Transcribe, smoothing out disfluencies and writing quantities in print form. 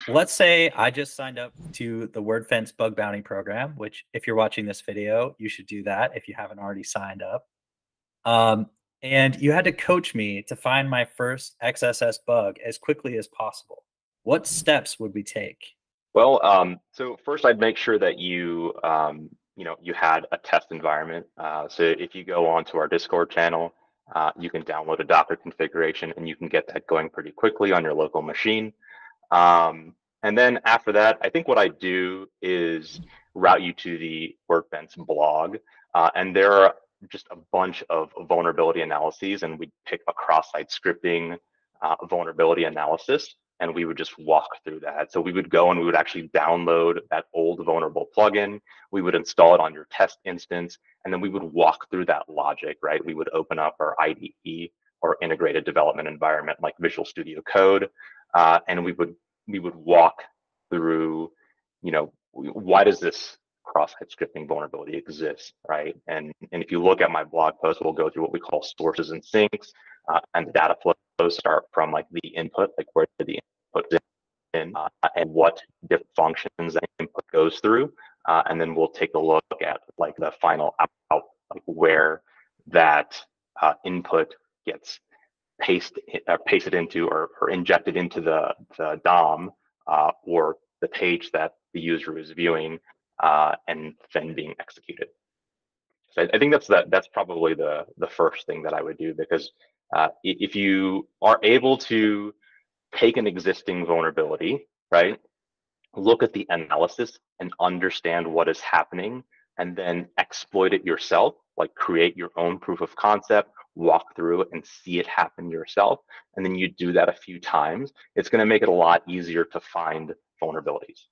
let's say I just signed up to the Wordfence bug bounty program, which if you're watching this video, you should do that if you haven't already signed up. Um, and you had to coach me to find my first XSS bug as quickly as possible. What steps would we take? Well, so first I'd make sure that you had a test environment. So if you go onto our Discord channel, you can download a Docker configuration and you can get that going pretty quickly on your local machine. And then after that, I think what I do is route you to the Wordfence blog, and there are just a bunch of vulnerability analyses, and we pick a cross-site scripting vulnerability analysis, and we would just walk through that. So we would go and we would actually download that old vulnerable plugin. We would install it on your test instance, and then we would walk through that logic, right? We would open up our IDE or integrated development environment like Visual Studio Code, and we would walk through, why does this cross-site scripting vulnerability exist, right? And if you look at my blog post, we'll go through what we call sources and sinks, and the data flows start from like the input, like where the input is in, and what different functions that input goes through, and then we'll take a look at like the final out, like where that input gets pasted into or injected into the DOM or the page that the user is viewing, and then being executed. So I think that's probably the first thing that I would do, because if you are able to take an existing vulnerability, right, look at the analysis and understand what is happening, and then exploit it yourself, like create your own proof of concept, walk through it and see it happen yourself, and then you do that a few times, it's going to make it a lot easier to find vulnerabilities.